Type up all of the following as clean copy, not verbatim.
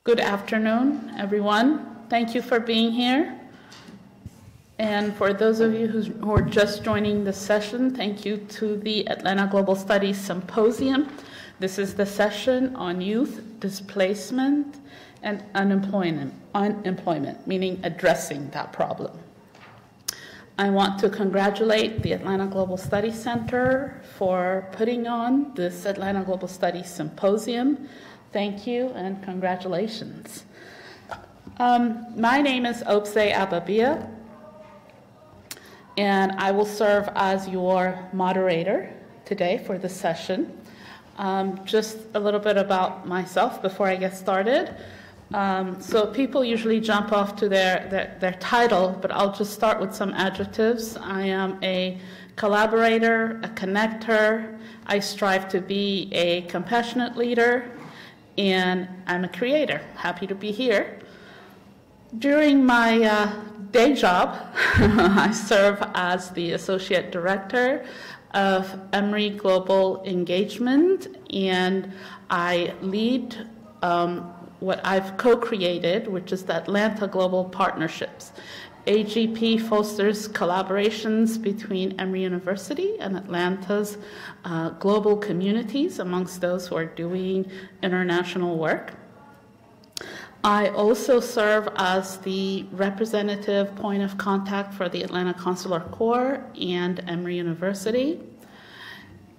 Good afternoon, everyone. Thank you for being here. And for those of you who are just joining the session, thank you to the Atlanta Global Studies Symposium. This is the session on youth displacement and unemployment, meaning addressing that problem. I want to congratulate the Atlanta Global Studies Center for putting on this Atlanta Global Studies Symposium. Thank you and congratulations. My name is Obse Ababiya, and I will serve as your moderator today for the session. Just a little bit about myself before I get started. So people usually jump off to their title, but I'll just start with some adjectives. I am a collaborator, a connector. I strive to be a compassionate leader, and I'm a creator. Happy to be here. During my day job, I serve as the Associate Director of Emory Global Engagement, and I lead what I've co-created, which is the Atlanta Global Partnerships. AGP fosters collaborations between Emory University and Atlanta's global communities amongst those who are doing international work. I also serve as the representative point of contact for the Atlanta Consular Corps and Emory University.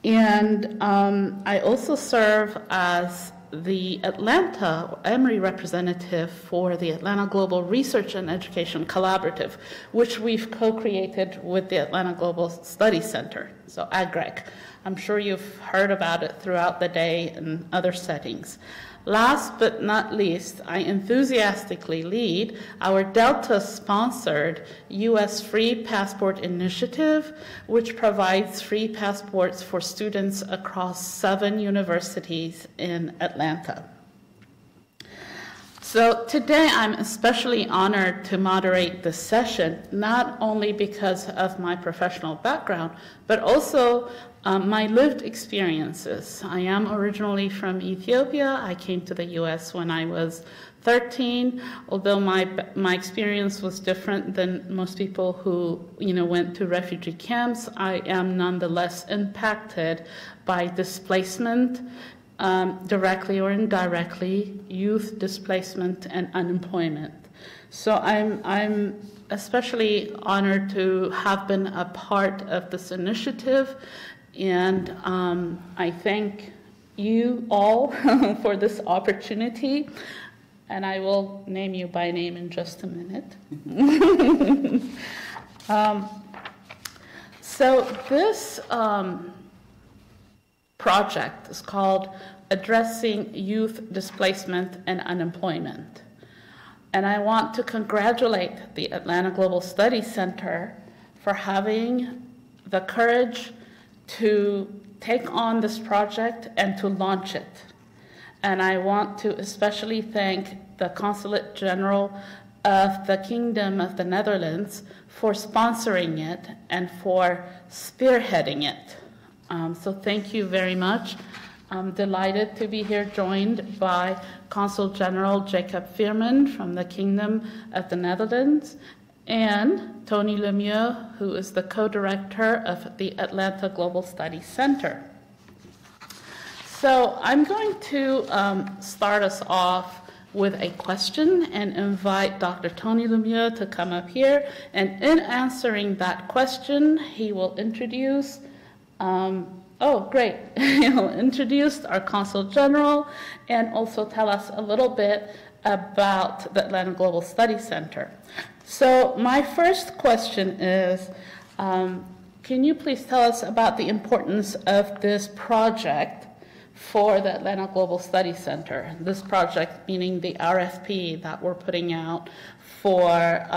And I also serve as the Emory representative for the Atlanta Global Research and Education Collaborative, which we've co-created with the Atlanta Global Studies Center, so AGREC. I'm sure you've heard about it throughout the day in other settings. Last but not least, I enthusiastically lead our Delta-sponsored U.S. Free Passport Initiative, which provides free passports for students across 7 universities in Atlanta. So today I'm especially honored to moderate this session, not only because of my professional background, but also my lived experiences. I am originally from Ethiopia. I came to the U.S. when I was 13. Although my experience was different than most people who went to refugee camps, I am nonetheless impacted by displacement, directly or indirectly, youth displacement and unemployment. So I'm especially honored to have been a part of this initiative, and I thank you all for this opportunity, and I will name you by name in just a minute. So this project is called Addressing Youth Displacement and Unemployment. And I want to congratulate the Atlanta Global Studies Center for having the courage to take on this project and to launch it. And I want to especially thank the Consulate General of the Kingdom of the Netherlands for sponsoring it and for spearheading it. So thank you very much. I'm delighted to be here joined by Consul General Jaap Veerman from the Kingdom of the Netherlands and Tony Lemieux, who is the co-director of the Atlanta Global Studies Center. So I'm going to start us off with a question and invite Dr. Tony Lemieux to come up here. And in answering that question, he will introduce He'll introduce our Consul General and also tell us a little bit about the Atlanta Global Studies Center. So my first question is, can you please tell us about the importance of this project for the Atlanta Global Studies Center? This project meaning the RFP that we're putting out for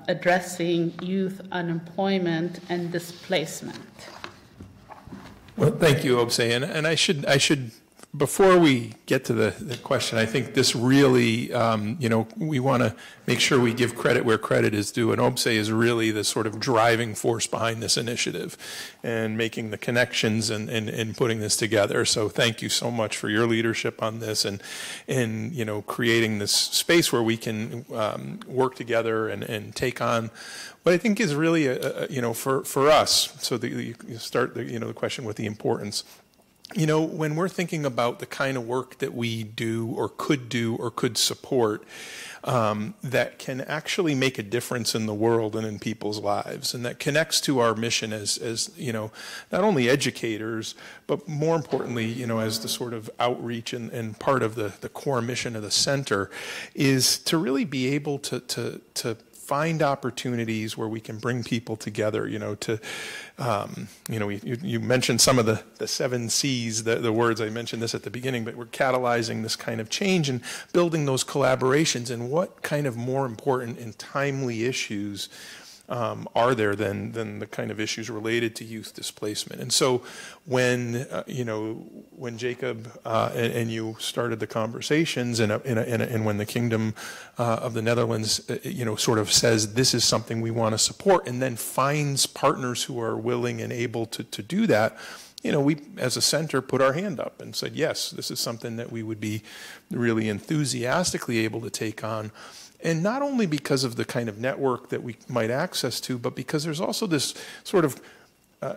addressing youth unemployment and displacement. Well, thank you, Obse, and I should before we get to the question, I think this really, we want to make sure we give credit where credit is due, and Obse is really the sort of driving force behind this initiative and making the connections and putting this together. So thank you so much for your leadership on this and creating this space where we can work together and take on what I think is really, for us. So you start the question with the importance. When we're thinking about the kind of work that we do or could support, that can actually make a difference in the world and in people's lives, and that connects to our mission as not only educators, but more importantly, as the sort of outreach and part of the core mission of the center, is to really be able to find opportunities where we can bring people together, you mentioned some of the 7 C's, the words. I mentioned this at the beginning, but we're catalyzing this kind of change and building those collaborations. And what kind of more important and timely issues are there than the kind of issues related to youth displacement? And so when Jacob and you started the conversations, and when the Kingdom of the Netherlands sort of says this is something we want to support, and then finds partners who are willing and able to do that, we as a center put our hand up and said, yes, this is something that we would be really enthusiastically able to take on. And not only because of the kind of network that we might access to, but because there's also this sort of,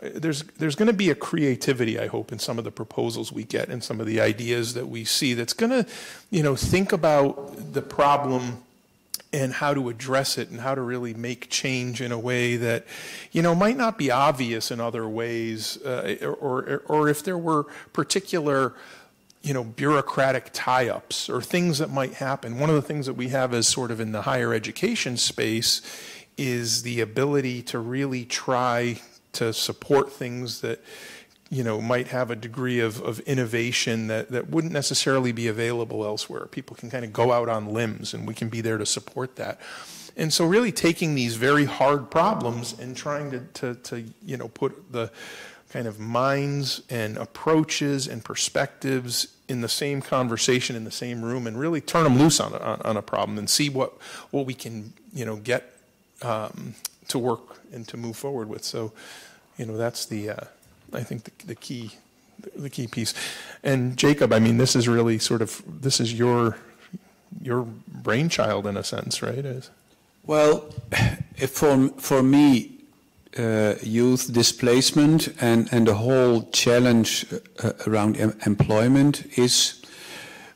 there's going to be a creativity, I hope, in some of the proposals we get and some of the ideas that we see that's going to, think about the problem and how to address it and how to really make change in a way that, might not be obvious in other ways, or if there were particular bureaucratic tie-ups or things that might happen. One of the things that we have as sort of in the higher education space is the ability to really try to support things that, might have a degree of innovation that wouldn't necessarily be available elsewhere. People can kind of go out on limbs, and we can be there to support that. And so really taking these very hard problems and trying to put the kind of minds and approaches and perspectives in the same conversation, in the same room, and really turn them loose on a problem and see what we can, get to work and to move forward with. So, that's I think the key piece. And Jacob, I mean, this is really this is your brainchild in a sense, right? Well, for me, youth displacement and the whole challenge around employment is,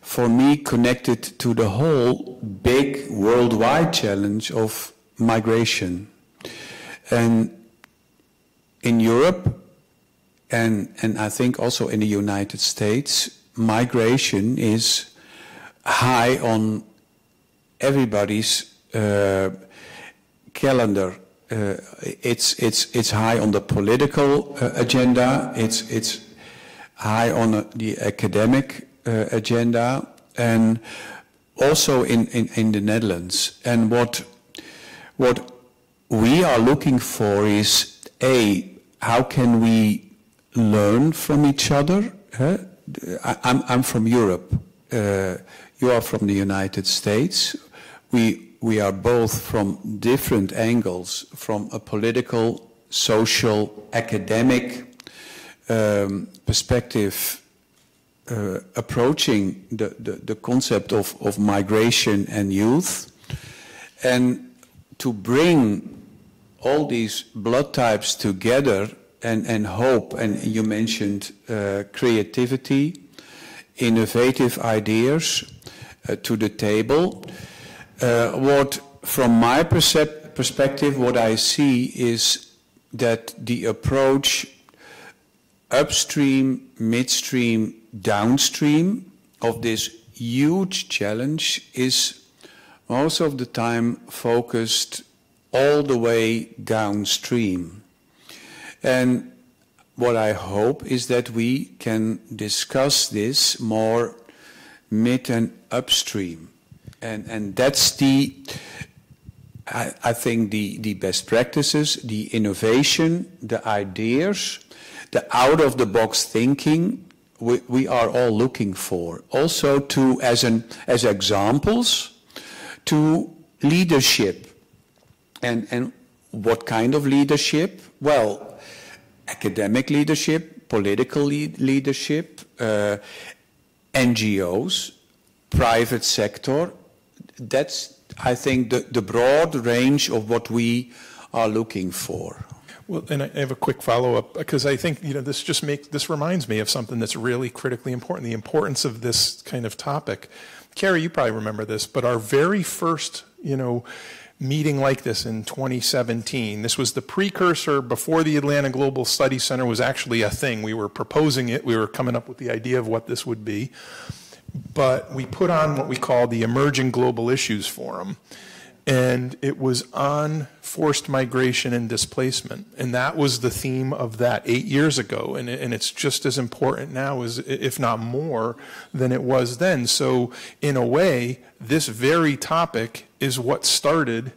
for me, connected to the whole big worldwide challenge of migration. And in Europe, and I think also in the United States, migration is high on everybody's calendar. It's high on the political agenda. It's high on the academic agenda, and also in the Netherlands. And what we are looking for is how can we learn from each other? I'm from Europe. You are from the United States. We are both from different angles, from a political, social, academic perspective, approaching the concept of migration and youth, and to bring all these blood types together and hope, and you mentioned creativity, innovative ideas to the table. From my perspective, what I see is that the approach upstream, midstream, downstream of this huge challenge is most of the time focused all the way downstream. And what I hope is that we can discuss this more mid and upstream. And that's I think the best practices, the innovation, the ideas, the out-of-the-box thinking, we are all looking for. Also to, as examples, to leadership. And what kind of leadership? Well, academic leadership, political leadership, NGOs, private sector. That's, I think, the broad range of what we are looking for. Well, and I have a quick follow-up, because I think, this reminds me of something that's really critically important, the importance of this kind of topic. Carrie, you probably remember this, but our very first, meeting like this in 2017, this was the precursor before the Atlanta Global Studies Center was actually a thing. We were proposing it. We were coming up with the idea of what this would be. But we put on what we call the Emerging Global Issues Forum. And it was on forced migration and displacement. And that was the theme of that 8 years ago. And it's just as important now, as, if not more, than it was then. So in a way, this very topic is what started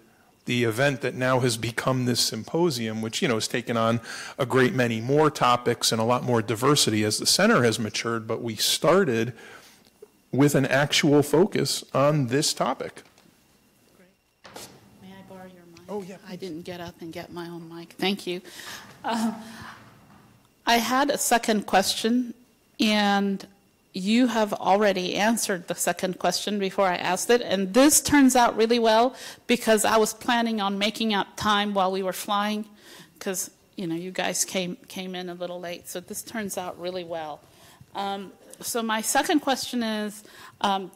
the event that now has become this symposium, which, has taken on a great many more topics and a lot more diversity as the center has matured. But we started with an actual focus on this topic. Oh, yeah. I didn't get up and get my own mic. Thank you. I had a second question, and you have already answered the second question before I asked it. And this turns out really well, because I was planning on making up time while we were flying, because, you guys came in a little late. So this turns out really well. So my second question is,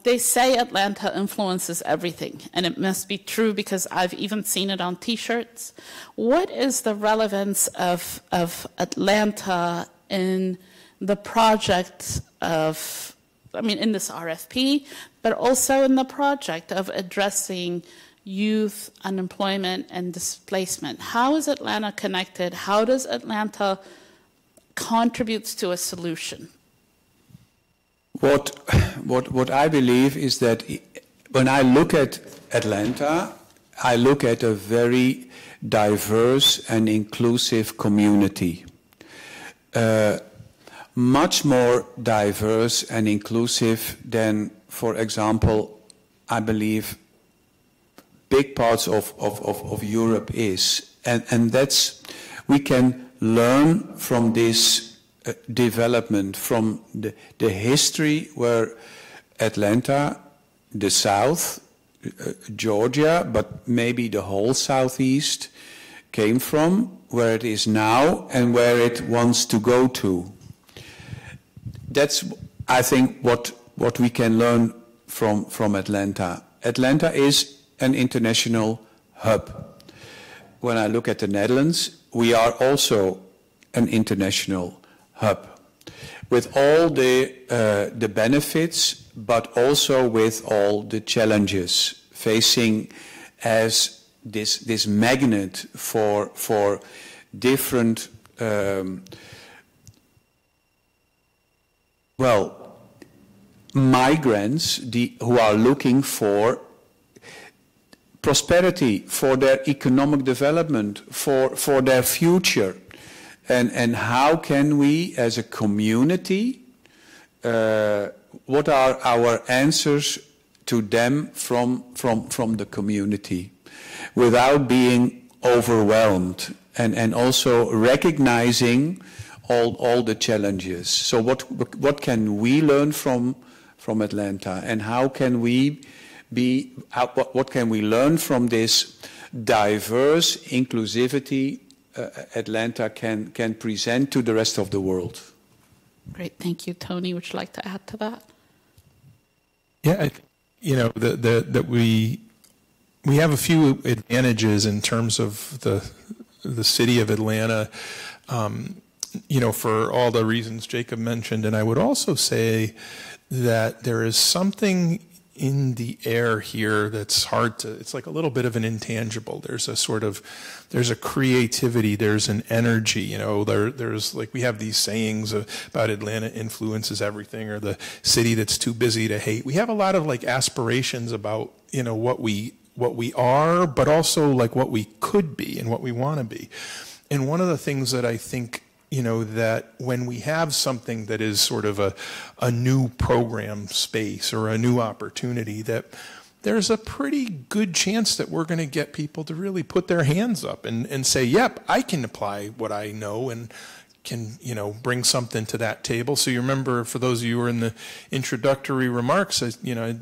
they say Atlanta influences everything, and it must be true because I've even seen it on T-shirts. What is the relevance of Atlanta in the project of, in this RFP, but also in the project of addressing youth unemployment and displacement? How is Atlanta connected? How does Atlanta contribute to a solution? What I believe is that when I look at Atlanta, I look at a very diverse and inclusive community. Much more diverse and inclusive than, for example, I believe big parts of Europe is. And that's, we can learn from this development, from the history where Atlanta, the South, Georgia, but maybe the whole Southeast came from, where it is now, and where it wants to go to. That's, I think, what we can learn from Atlanta. Atlanta is an international hub. When I look at the Netherlands, we are also an international hub, with all the benefits, but also with all the challenges, facing as this magnet for different migrants who are looking for prosperity, for their economic development, for their future. And how can we, as a community, what are our answers to them from the community, without being overwhelmed, and also recognizing all the challenges? So what can we learn from Atlanta, and how can we what can we learn from this diverse inclusivity Atlanta can present to the rest of the world? Great, thank you. Tony, would you like to add to that? Yeah, that we have a few advantages in terms of the city of Atlanta, for all the reasons Jacob mentioned. And I would also say that there is something in the air here that's hard to, it's like a little bit of an intangible. There's a creativity, there's an energy, there's like, we have these sayings about Atlanta influences everything, or the city that's too busy to hate. We have a lot of like aspirations about, what we are, but also like what we could be and what we want to be. And one of the things that I think that when we have something that is sort of a new program space or a new opportunity, that there's a pretty good chance that we're going to get people to really put their hands up and say, yep, I can apply what I know and can, bring something to that table. So you remember, for those of you who were in the introductory remarks, I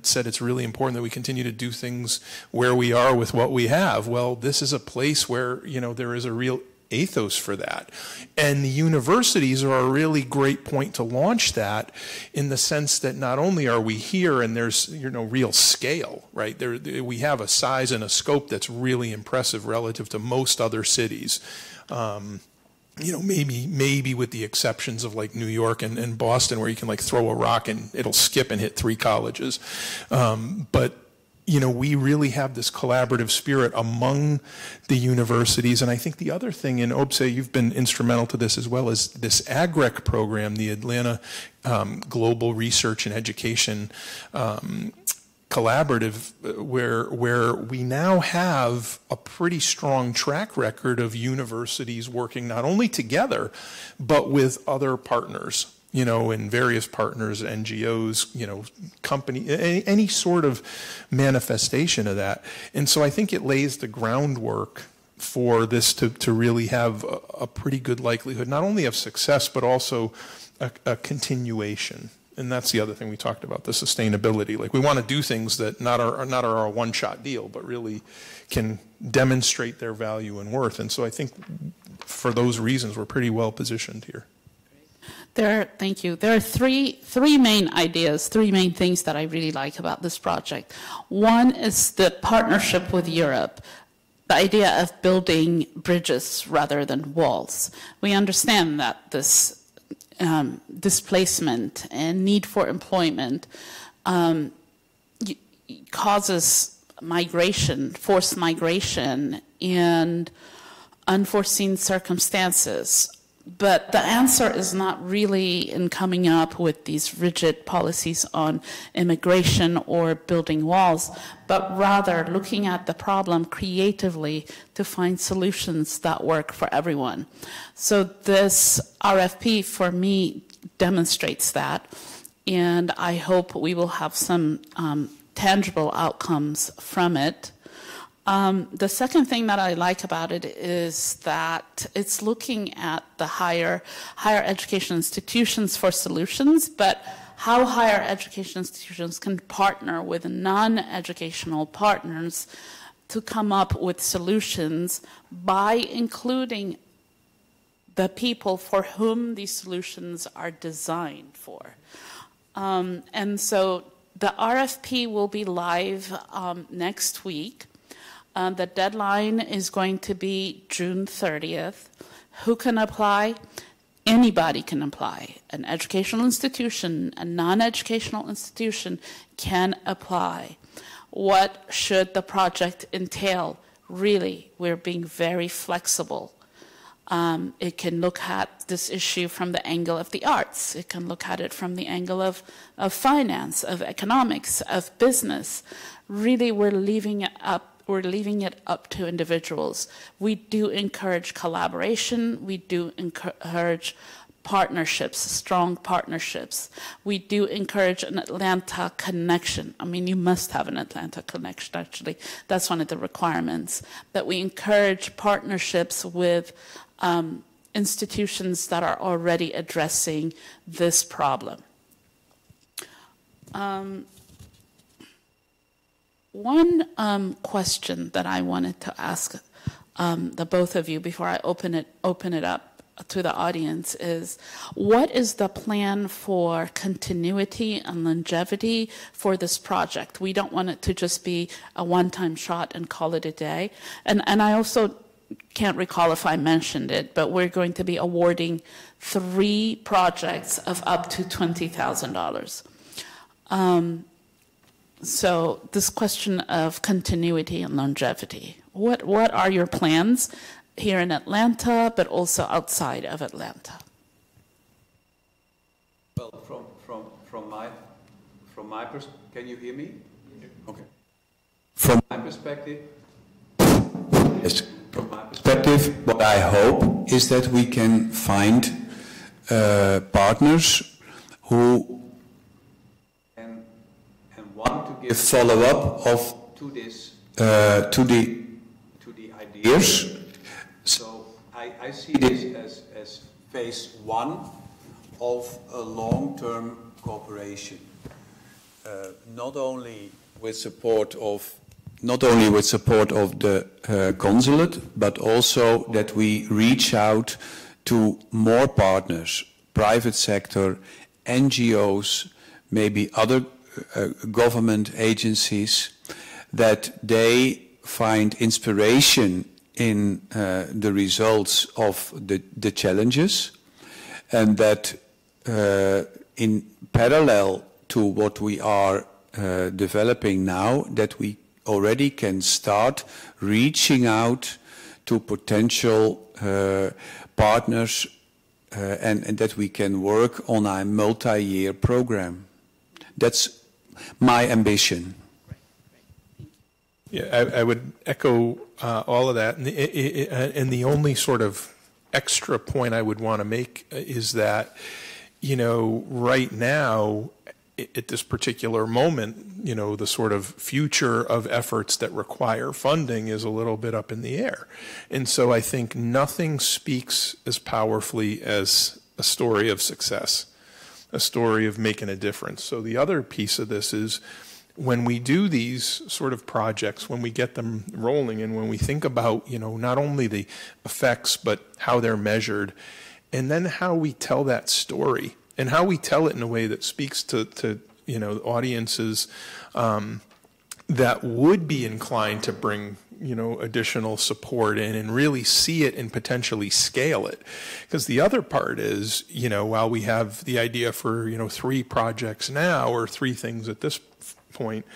said it's really important that we continue to do things where we are with what we have. Well, this is a place where, there is a real ethos for that. And the universities are a really great point to launch that, in the sense that not only are we here and there's, real scale, right? We have a size and a scope that's really impressive relative to most other cities. Maybe with the exceptions of like New York and Boston, where you can like throw a rock and it'll skip and hit 3 colleges. But we really have this collaborative spirit among the universities. And I think the other thing, in Obse, you've been instrumental to this as well, is this AGREC program, the Atlanta Global Research and Education Collaborative, where we now have a pretty strong track record of universities working not only together, but with other partners. And various partners, NGOs, company, any sort of manifestation of that. And so I think it lays the groundwork for this to really have a pretty good likelihood, not only of success, but also a continuation. And that's the other thing we talked about, the sustainability. Like, we want to do things that not are a one-shot deal, but really can demonstrate their value and worth. And so I think for those reasons, we're pretty well positioned here. Thank you. There are three main ideas, 3 main things that I really like about this project. One is the partnership with Europe, the idea of building bridges rather than walls. We understand that this displacement and need for employment causes migration, forced migration, and unforeseen circumstances. But the answer is not really in coming up with these rigid policies on immigration or building walls, but rather looking at the problem creatively to find solutions that work for everyone. So this RFP, for me, demonstrates that, and I hope we will have some tangible outcomes from it. The second thing that I like about it is that it's looking at the higher education institutions for solutions, but how higher education institutions can partner with non-educational partners to come up with solutions by including the people for whom these solutions are designed for. And so the RFP will be live next week. The deadline is going to be June 30th. Who can apply? Anybody can apply. An educational institution, a non-educational institution can apply. What should the project entail? Really, we're being very flexible. It can look at this issue from the angle of the arts. It can look at it from the angle of finance, of economics, of business. Really, we're leaving it up to individuals. We do encourage collaboration. We do encourage partnerships, strong partnerships. We do encourage an Atlanta connection. I mean, you must have an Atlanta connection, actually. That's one of the requirements. That we encourage partnerships with institutions that are already addressing this problem. One question that I wanted to ask the both of you before I open it up to the audience is, what is the plan for continuity and longevity for this project? We don't want it to just be a one-time shot and call it a day. And I also can't recall if I mentioned it, but we're going to be awarding 3 projects of up to $20,000. So this question of continuity and longevity, what are your plans here in Atlanta, but also outside of Atlanta? Well, from my perspective, can you hear me? Okay. From my perspective, yes. From my perspective, what I hope is that we can find partners who and want to give follow-up of to this to the ideas. So I see this as phase one of a long-term cooperation, not only with support of the consulate, but also that we reach out to more partners, private sector, NGOs, maybe other government agencies, that they find inspiration in the results of the challenges, and that in parallel to what we are developing now, that we already can start reaching out to potential partners and that we can work on a multi-year program. That's my ambition. Yeah, I would echo all of that. And the only sort of extra point I would want to make is that, you know, right now, at this particular moment, you know, the sort of future of efforts that require funding is a little bit up in the air. And so I think nothing speaks as powerfully as a story of success, a story of making a difference. So the other piece of this is when we do these sort of projects, when we get them rolling, and when we think about, you know, not only the effects, but how they're measured, and then how we tell that story, and how we tell it in a way that speaks to you know, audiences that would be inclined to bring, you know, additional support in and really see it and potentially scale it. Because the other part is, you know, while we have the idea for, you know, 3 projects now or 3 things at this point,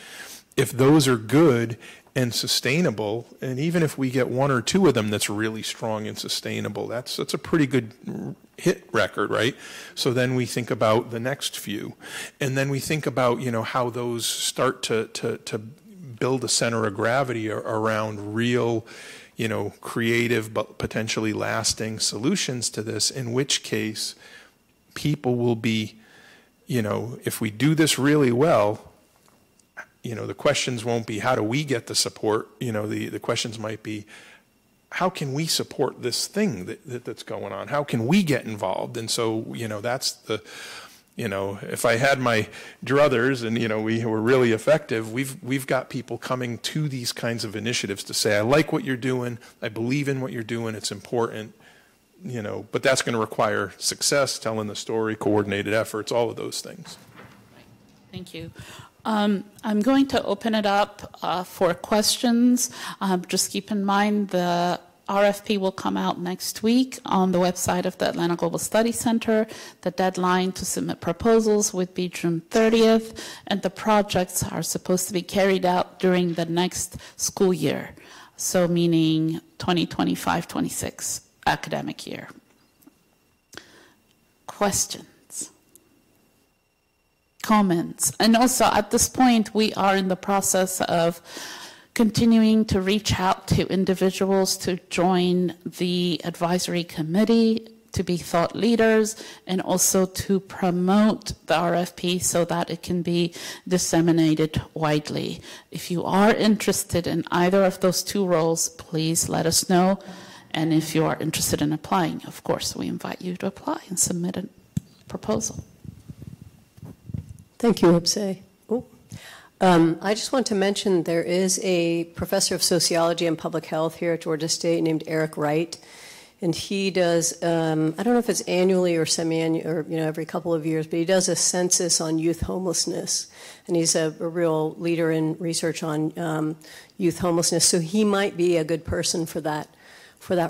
if those are good and sustainable, and even if we get 1 or 2 of them that's really strong and sustainable, that's a pretty good hit record, right? So then we think about the next few, and then we think about, you know, how those start to build a center of gravity around real, you know, creative but potentially lasting solutions to this, in which case people will be, you know, if we do this really well, you know, the questions won't be how do we get the support, you know, the questions might be how can we support this thing that's going on? How can we get involved? And so, you know, that's the, you know, if I had my druthers and, you know, we were really effective, we've got people coming to these kinds of initiatives to say, I like what you're doing, I believe in what you're doing, it's important, you know, but that's going to require success, telling the story, coordinated efforts, all of those things. Thank you. I'm going to open it up for questions. Just keep in mind the RFP will come out next week on the website of the Atlanta Global Study Center. The deadline to submit proposals would be June 30th, and the projects are supposed to be carried out during the next school year, so meaning 2025-26 academic year. Questions? Comments? And also at this point we are in the process of continuing to reach out to individuals to join the advisory committee, to be thought leaders, and also to promote the RFP so that it can be disseminated widely. If you are interested in either of those 2 roles, please let us know. And if you are interested in applying, of course, we invite you to apply and submit a proposal. Thank you, Obse. I just want to mention there is a professor of sociology and public health here at Georgia State named Eric Wright, and he does, I don't know if it's annually or semi-annual or, you know, every couple of years, but he does a census on youth homelessness, and he's a real leader in research on youth homelessness, so he might be a good person for that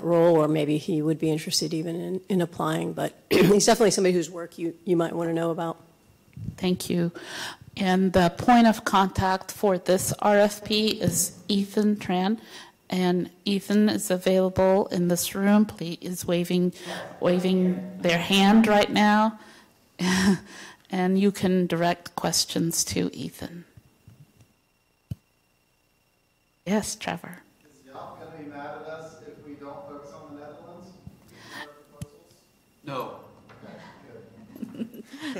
role, or maybe he would be interested even in applying, but he's definitely somebody whose work you might want to know about. Thank you. And the point of contact for this RFP is Ethan Tran, and Ethan is available in this room. Please is waving their hand right now, and you can direct questions to Ethan. Yes, Trevor. Is Jaap going to be mad at us if we don't focus on the Netherlands? No.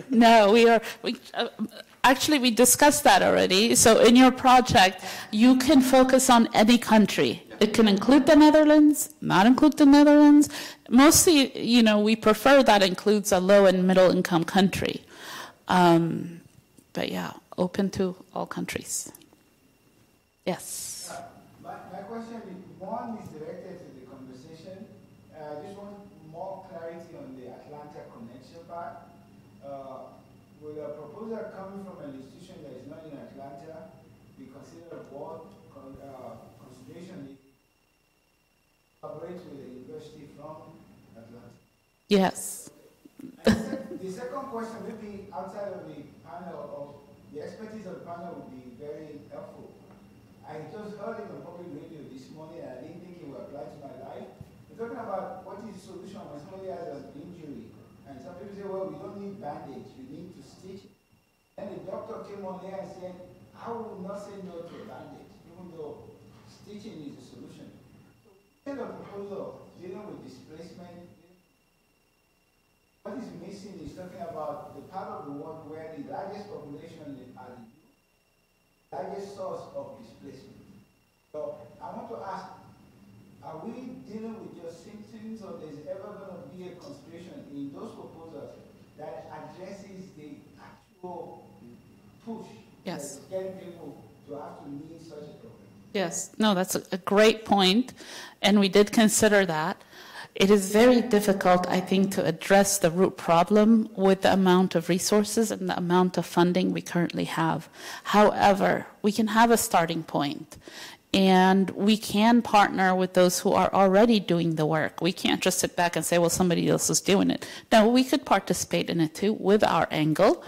No, actually, we discussed that already. So in your project, you can focus on any country. It can include the Netherlands, not include the Netherlands. Mostly, we prefer that includes a low and middle income country. But yeah, open to all countries. Yes. My question is, one is directed to the conversation. I just want more clarity on the Atlanta connection part. Will a proposal coming from an institution that is not in Atlanta be considered a board consideration? Collaborate with the university from Atlanta? Yes. The second question, maybe outside of the panel, of the expertise of the panel would be very helpful. I just heard it on public radio this morning, and I didn't think it would apply to my life. We're talking about what is the solution when somebody has an injury. And some people say, well, we don't need bandage, you need to stitch it. And the doctor came on there and said, I will not say no to a bandage, even though stitching is the solution. So, in the proposal dealing with displacement, what is missing is talking about the part of the world where the largest population are the largest source of displacement. So I want to ask, are we dealing with just symptoms, or there's ever going to be a consideration in those proposals that addresses the actual push Yes. that's getting people to have to meet such a program? Yes. No, that's a great point, and we did consider that. It is very difficult, I think, to address the root problem with the amount of resources and the amount of funding we currently have. However, we can have a starting point, and we can partner with those who are already doing the work. We can't just sit back and say, well, somebody else is doing it. No, we could participate in it too with our angle.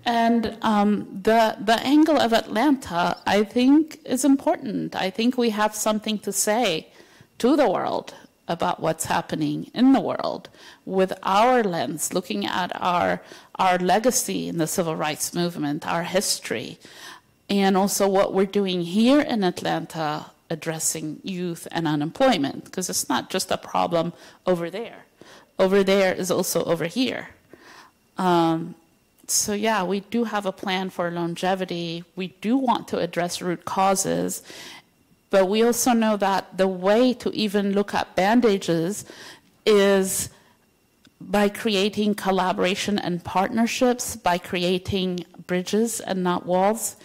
And the angle of Atlanta, I think, is important. I think we have something to say to the world about what's happening in the world with our lens, looking at our legacy in the civil rights movement, our history, and also what we're doing here in Atlanta addressing youth and unemployment, because it's not just a problem over there. Over there is also over here. So yeah, we do have a plan for longevity. We do want to address root causes. But we also know that the way to even look at bandages is by creating collaboration and partnerships, by creating bridges and not walls.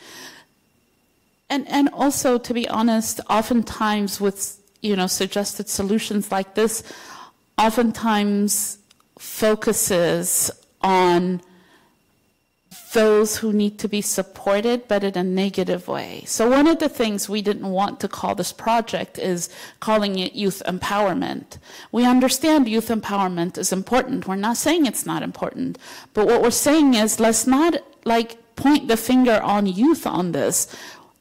And also, to be honest, oftentimes with suggested solutions like this, oftentimes focuses on those who need to be supported, but in a negative way. So one of the things we didn't want to call this project is calling it youth empowerment. We understand youth empowerment is important. We're not saying it's not important. But what we're saying is, let's not point the finger on youth on this.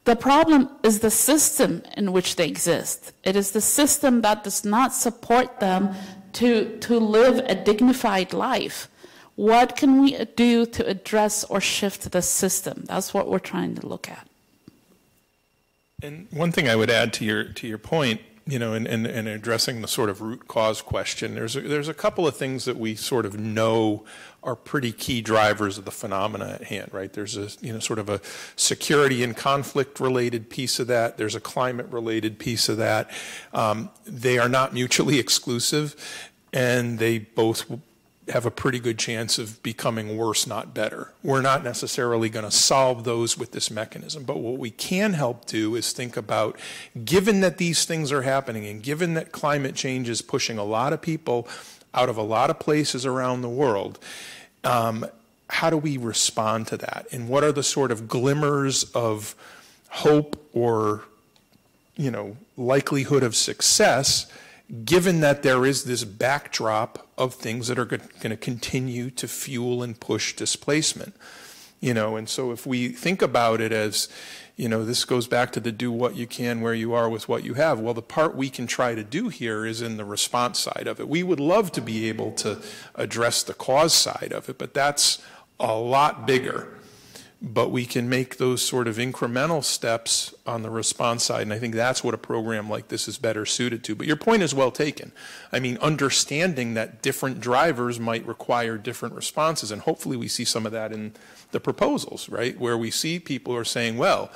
The problem is the system in which they exist. It is the system that does not support them to live a dignified life. What can we do to address or shift the system? That's what we're trying to look at. And one thing I would add to your point, in addressing the sort of root cause question, there's a couple of things that we sort of know are pretty key drivers of the phenomena at hand, right? There's a sort of a security and conflict related piece of that. There's a climate related piece of that. They are not mutually exclusive, and they both have a pretty good chance of becoming worse, not better. We're not necessarily going to solve those with this mechanism, but what we can help do is think about, given that these things are happening and given that climate change is pushing a lot of people out of a lot of places around the world, how do we respond to that? And what are the sort of glimmers of hope or, likelihood of success, given that there is this backdrop of things that are going to continue to fuel and push displacement? And so if we think about it as, this goes back to the do what you can where you are with what you have. Well, the part we can try to do here is in the response side of it. We would love to be able to address the cause side of it, but that's a lot bigger but we can make those sort of incremental steps on the response side, and I think that's what a program like this is better suited to. But your point is well taken. I mean, understanding that different drivers might require different responses, and hopefully we see some of that in the proposals, right, where we see people are saying, well,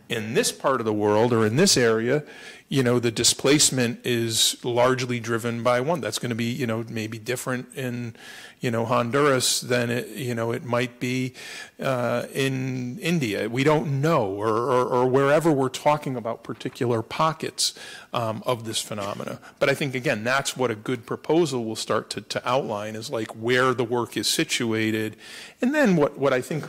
in this part of the world or in this area, you know, the displacement is largely driven by one. That's going to be, you know, maybe different in, you know, Honduras than it, you know, it might be in India. We don't know, or wherever we're talking about particular pockets of this phenomena. But I think, again, that's what a good proposal will start to outline, is like where the work is situated. And then what I think,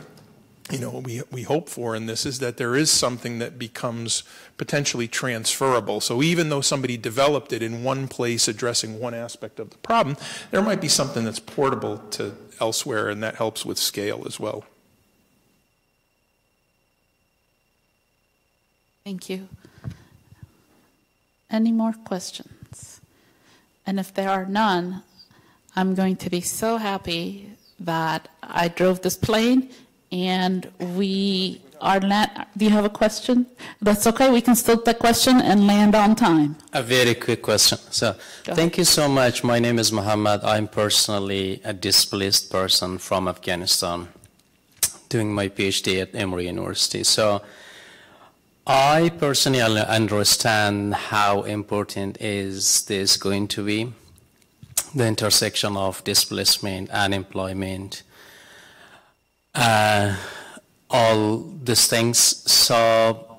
you know, we hope for in this is that there is something that becomes potentially transferable. So even though somebody developed it in one place addressing one aspect of the problem, there might be something that's portable to elsewhere, and that helps with scale as well. Thank you. Any more questions? And if there are none, I'm going to be so happy that I drove this plane and we are do you have a question? That's okay, we can still take question and land on time. A very quick question. So, thank you so much. My name is Muhammad. I'm personally a displaced person from Afghanistan, doing my PhD at Emory University. So, I personally understand how important is this going to be, the intersection of displacement and employment. All these things. So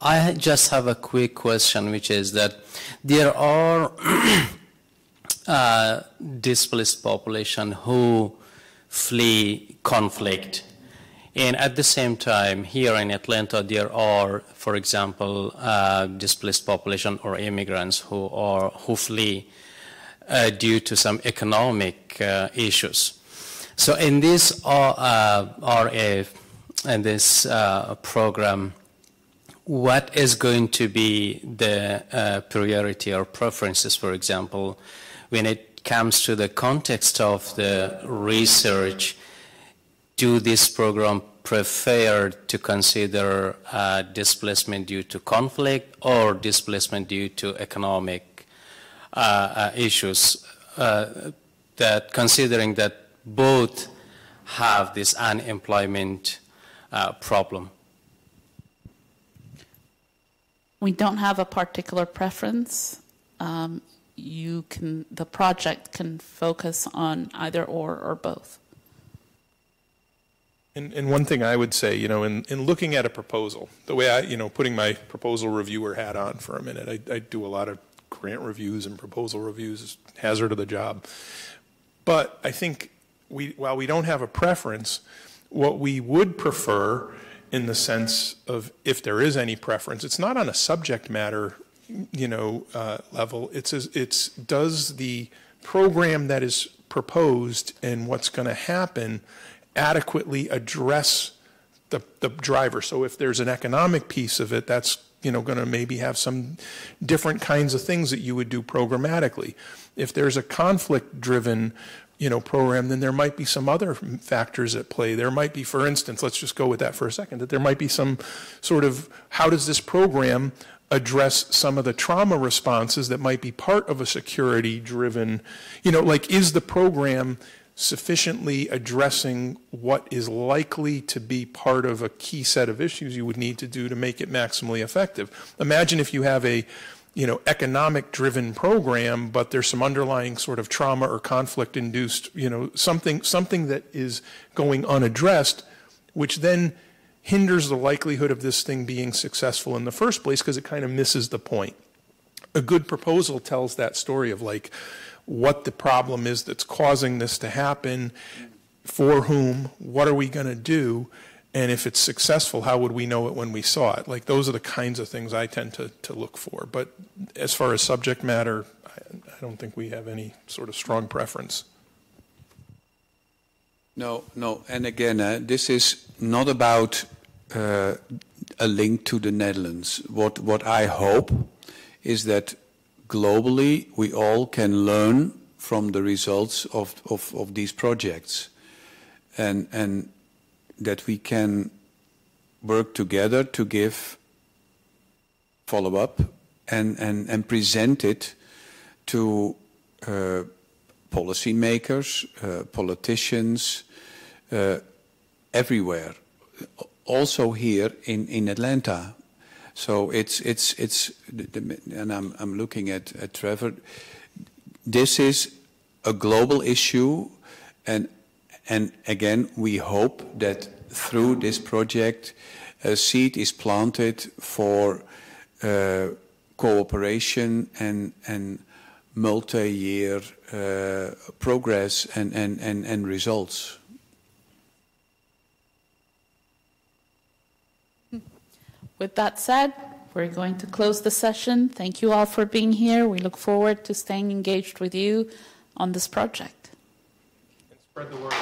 I just have a quick question, which is that there are displaced population who flee conflict. And at the same time, here in Atlanta, there are, for example, displaced population or immigrants who flee due to some economic issues. So in this RF and this program, what is going to be the priority or preferences, for example, when it comes to the context of the research? Do this program prefer to consider displacement due to conflict or displacement due to economic issues, that considering that both have this unemployment problem? We don't have a particular preference. The project can focus on either or both. And one thing I would say, you know, in looking at a proposal, the way I, you know, putting my proposal reviewer hat on for a minute, I do a lot of grant reviews and proposal reviews, hazard of the job. But I think while we don't have a preference, what we would prefer in the sense of if there is any preference, it's not on a subject matter, you know, level. It's does the program that is proposed and what's going to happen adequately address the driver. So if there's an economic piece of it, that's, you know, going to maybe have some different kinds of things that you would do programmatically. If there's a conflict-driven, you know, program, then there might be some other factors at play. There might be, for instance, let's just go with that for a second, that there might be some sort of, how does this program address some of the trauma responses that might be part of a security-driven, you know, like, is the program sufficiently addressing what is likely to be part of a key set of issues you would need to do to make it maximally effective? Imagine if you have a, you know, economic-driven program, but there's some underlying sort of trauma or conflict-induced, you know, something that is going unaddressed, which then hinders the likelihood of this thing being successful in the first place because it kind of misses the point. A good proposal tells that story of like what the problem is that's causing this to happen, for whom, what are we going to do, and if it's successful, how would we know it when we saw it? Like, those are the kinds of things I tend to look for. But as far as subject matter, I don't think we have any sort of strong preference. No. And again, this is not about a link to the Netherlands. What I hope is that globally we all can learn from the results of these projects. And that we can work together to give follow-up and present it to policymakers, politicians, everywhere, also here in Atlanta. So and I'm looking at Trevor. This is a global issue, and again, we hope that through this project, a seed is planted for cooperation and multi-year progress and results. With that said, we're going to close the session. Thank you all for being here. We look forward to staying engaged with you on this project. And spread the word.